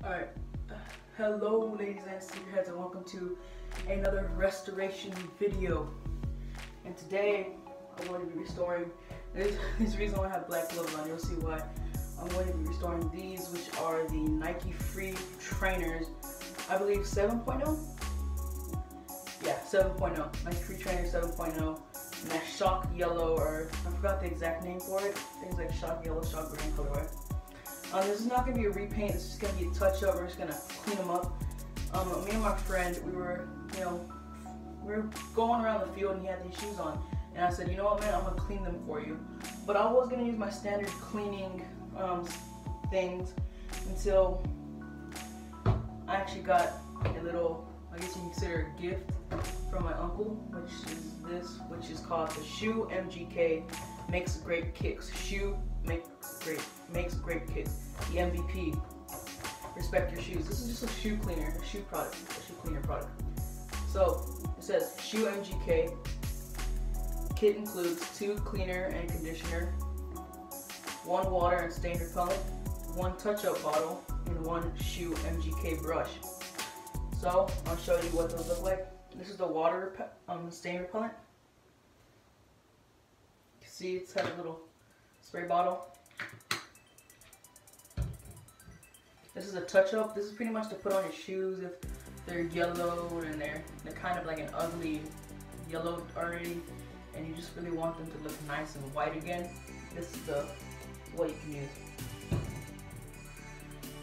Alright, hello ladies and sneakerheads, and welcome to another restoration video. And today I'm going to be restoring, there's the reason why I have black gloves on, you'll see why. I'm going to be restoring these, which are the Nike Free Trainers, I believe 7.0? Yeah, 7.0, Nike Free Trainers 7.0, and that shock yellow, or I forgot the exact name for it, things like shock yellow, shock green colorway. This is not going to be a repaint, this is going to be a touch up, we're just going to clean them up. Me and my friend, we were going around the field and he had these shoes on. And I said, you know what man, I'm going to clean them for you. But I was going to use my standard cleaning things until I actually got a little, I guess you can consider a gift from my uncle, which is this, which is called the s.h.o.e M.G.K. Makes Great Kicks. s.h.o.e makes great kicks. The MVP. Respect your shoes. This is just a shoe cleaner, a shoe product, a shoe cleaner product. So it says s.h.o.e M.G.K. Kit includes 2 cleaner and conditioner, 1 water and stain repellent, 1 touch-up bottle, and 1 s.h.o.e M.G.K. brush. So I'll show you what those look like. This is the water stain repellent. You can see it's had a little spray bottle. This is a touch-up. This is pretty much to put on your shoes if they're yellow and they're kind of like an ugly yellow already, and you just really want them to look nice and white again. This is what you can use.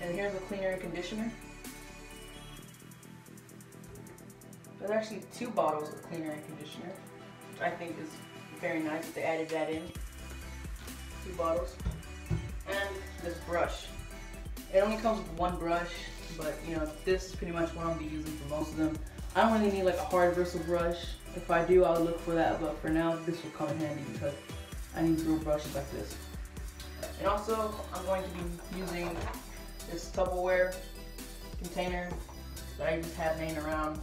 And here's a cleaner and conditioner. There's actually 2 bottles of cleaner and conditioner, which I think is very nice. They added that in. 2 bottles. And this brush. It only comes with 1 brush, but you know, this is pretty much what I'll be using for most of them. I don't really need like a hard bristle brush. If I do, I'll look for that, but for now, this will come in handy because I need little brushes like this. And also, I'm going to be using this Tupperware container that I just have laying around.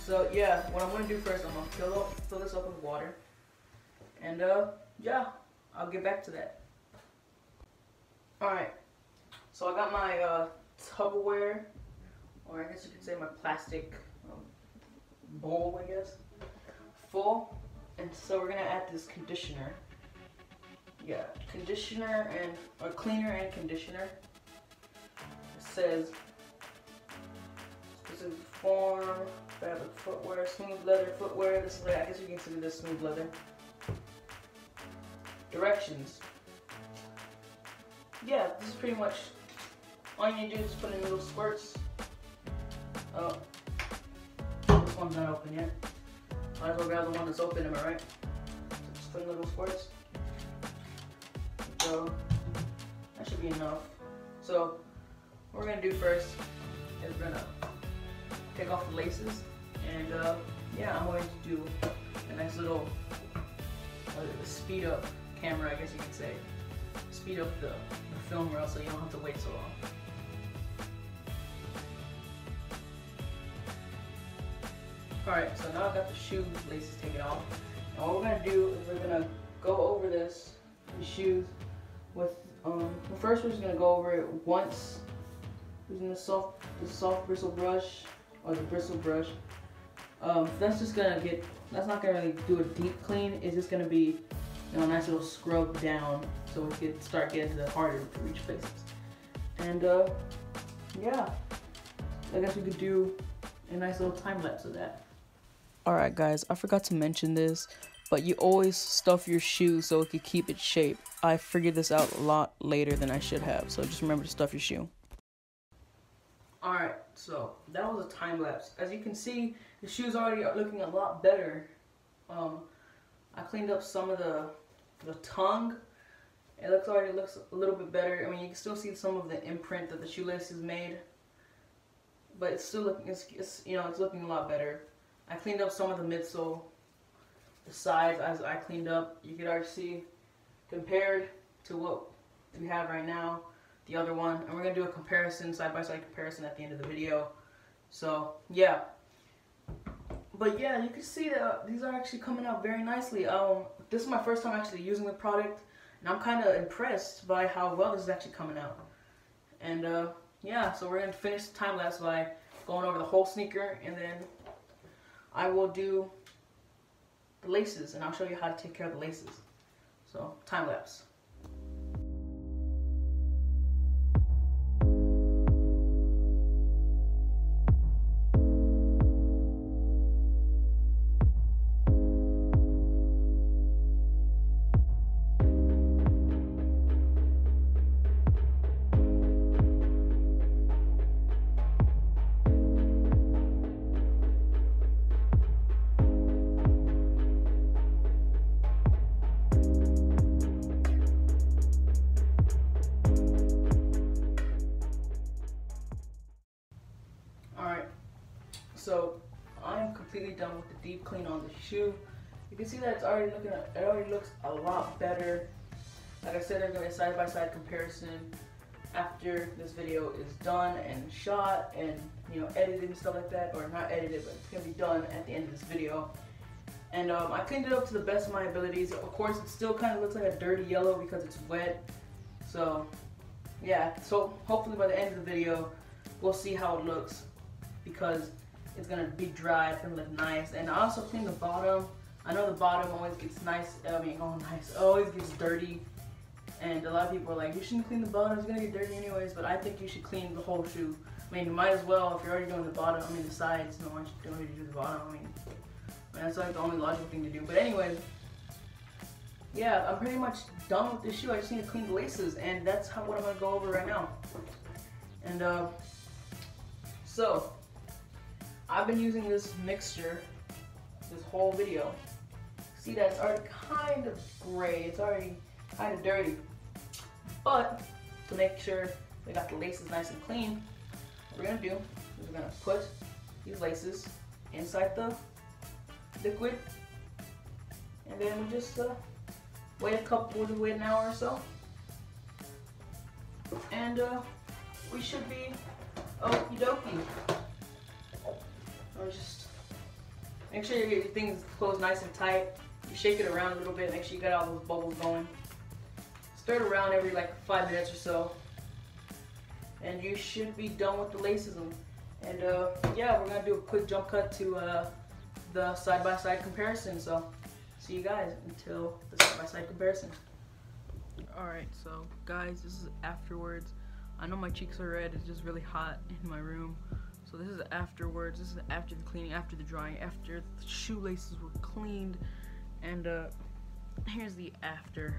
So yeah, what I'm going to do first, I'm going to fill this up with water. And yeah, I'll get back to that. Alright, so I got my Tupperware, or I guess you could say my plastic bowl, I guess, full. And so we're going to add this conditioner. Yeah, conditioner and, or cleaner and conditioner. It says specific form, fabric footwear, smooth leather footwear. This is like, I guess you can consider this smooth leather. Directions. Yeah, this is pretty much all you need to do is put in little squirts. Oh, this one's not open yet. Might as well grab the one that's open, am I right? So just put in little squirts. So that should be enough. So what we're gonna do first is we're gonna take off the laces, and yeah, I'm going to do a nice little speed up camera, I guess you could say. Speed up the film roll so you don't have to wait so long. Alright, so now I've got the shoe laces taken off. And what we're going to do is we're going to go over the shoes with, first we're just going to go over it once using the soft bristle brush, or the bristle brush. That's not going to really do a deep clean, it's just going to be, you know, a nice little scrub down so we can start getting to the harder to reach places. And yeah, I guess we could do a nice little time lapse of that. Alright guys, I forgot to mention this, but you always stuff your shoe so it can keep its shape. I figured this out a lot later than I should have, so just remember to stuff your shoe. Alright, so that was a time lapse. As you can see, the shoe's already looking a lot better. I cleaned up some of the tongue. It already looks a little bit better. I mean, you can still see some of the imprint that the shoelaces made, but it's still looking, it's looking a lot better. I cleaned up some of the midsole, the sides as I cleaned up. You could already see compared to what we have right now, the other one, and we're gonna do a comparison, side-by-side comparison at the end of the video. So yeah. But yeah, you can see that these are actually coming out very nicely. This is my first time actually using the product, and I'm kind of impressed by how well this is actually coming out. And yeah, so we're gonna finish the time lapse by going over the whole sneaker, and then I will do the laces, and I'll show you how to take care of the laces. So, time lapse. Alright, so I'm completely done with the deep clean on the shoe. You can see that it already looks a lot better. Like I said, there's going to be a side-by-side comparison after this video is done and shot and, you know, edited and stuff like that. Or not edited, but it's going to be done at the end of this video. And I cleaned it up to the best of my abilities. Of course, it still kind of looks like a dirty yellow because it's wet. So, yeah. So, hopefully by the end of the video, we'll see how it looks, because it's going to be dry, it's going to look nice. And I also cleaned the bottom. I know the bottom always gets always gets dirty. And a lot of people are like, you shouldn't clean the bottom, it's going to get dirty anyways. But I think you should clean the whole shoe. I mean, you might as well, if you're already doing the bottom, the sides, no one should do the bottom. I mean, that's like the only logical thing to do. But anyways, yeah, I'm pretty much done with this shoe. I just need to clean the laces, and that's what I'm going to go over right now. And so, I've been using this mixture this whole video. See that it's already kind of gray, it's already kind of dirty. But to make sure we got the laces nice and clean, what we're gonna do is we're gonna put these laces inside the liquid, and then we just wait an hour or so, and we should be okie dokie. Or just make sure you get your things closed nice and tight. You shake it around a little bit, make sure you got all those bubbles going. Stir it around every like 5 minutes or so, and you should be done with the laces. And yeah, we're gonna do a quick jump cut to the side-by-side comparison. So see you guys until the side-by-side comparison. Alright, so guys, this is afterwards. I know my cheeks are red, it's just really hot in my room. So this is afterwards, this is after the cleaning, after the drying, after the shoelaces were cleaned. And here's the after.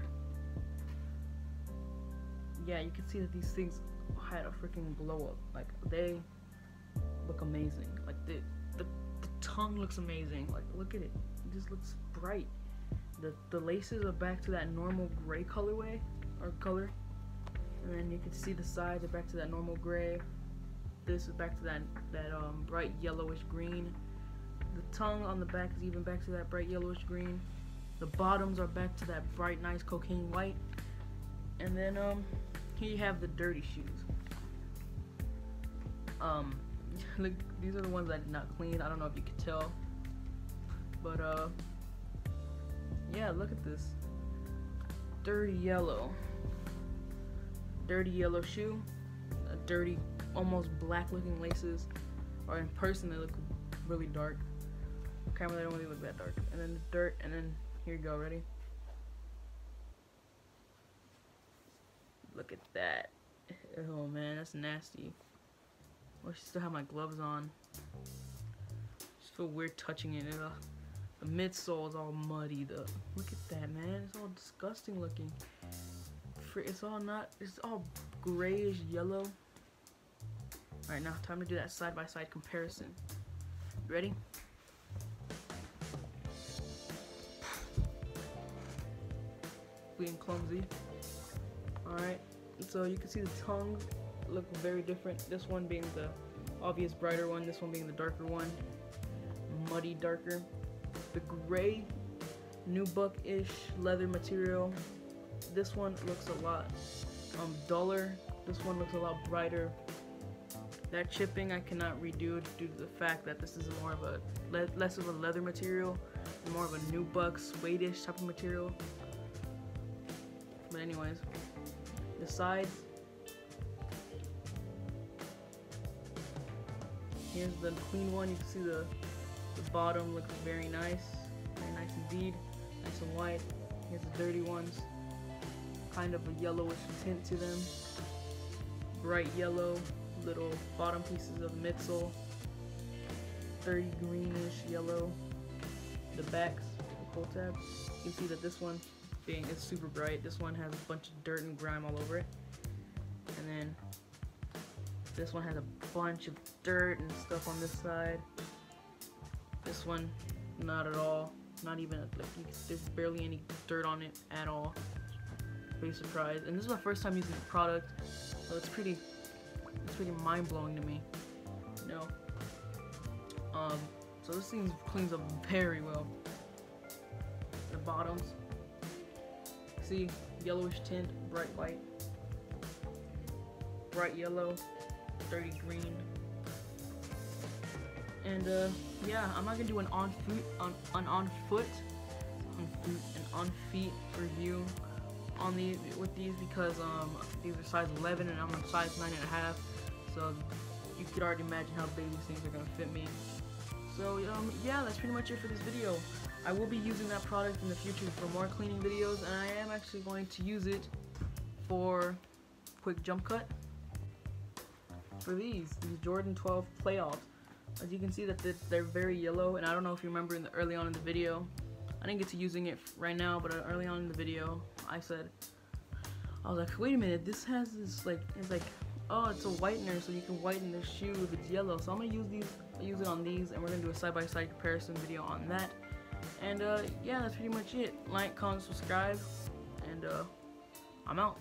Yeah, you can see that these things had a freaking blow up. Like, they look amazing. Like, the tongue looks amazing. Like, look at it. It just looks bright. The laces are back to that normal gray colorway, or color. And then you can see the sides are back to that normal gray. This is back to that bright yellowish green. The tongue on the back is even back to that bright yellowish green. The bottoms are back to that bright, nice cocaine white. And then here you have the dirty shoes. Look, these are the ones I did not clean. I don't know if you could tell, but yeah, look at this dirty yellow shoe, a dirty, almost black looking laces, or in person they look really dark. Camera, they don't really look that dark. And then the dirt, and then here you go. Ready? Look at that. Oh man, that's nasty. I still have my gloves on. Just feel weird touching it. The midsole is all muddy. Look at that, man. It's all disgusting looking. It's all grayish yellow. Alright, now time to do that side-by-side comparison. You ready? Being clumsy. Alright, so you can see the tongues look very different. This one being the obvious brighter one, this one being the darker one. Muddy darker. The gray nubuck-ish leather material. This one looks a lot duller. This one looks a lot brighter. That chipping I cannot redo due to the fact that this is more of a less of a leather material and more of a nubuck suede-ish type of material. But anyways, the sides. Here's the clean one. You can see the bottom looks very nice indeed, nice and white. Here's the dirty ones, kind of a yellowish tint to them, bright yellow, little bottom pieces of the midsole, dirty greenish yellow. The backs, the pull tabs, you can see that this one being is super bright. This one has a bunch of dirt and grime all over it, and then this one has a bunch of dirt and stuff on this side. This one, not at all. Not even, like, there's barely any dirt on it at all. Pretty surprised. And this is my first time using the product, so it's pretty mind-blowing to me. You know? So this thing cleans up very well. The bottoms. See, yellowish tint, bright white, bright yellow, dirty green. And yeah, I'm not gonna do an on feet review on these because these are size 11 and I'm on size 9.5, so you could already imagine how big these things are gonna fit me. So yeah, that's pretty much it for this video. I will be using that product in the future for more cleaning videos, and I am actually going to use it for quick jump cut for these Jordan 12 playoffs. As you can see that they're very yellow, and I don't know if you remember early on in the video, I didn't get to using it right now, but early on in the video, I was like, wait a minute, this has this it's like, oh, it's a whitener, so you can whiten the shoe if it's yellow. So I'm gonna use it on these, and we're gonna do a side-by-side comparison video on that. And yeah, that's pretty much it. Like, comment, subscribe, and I'm out.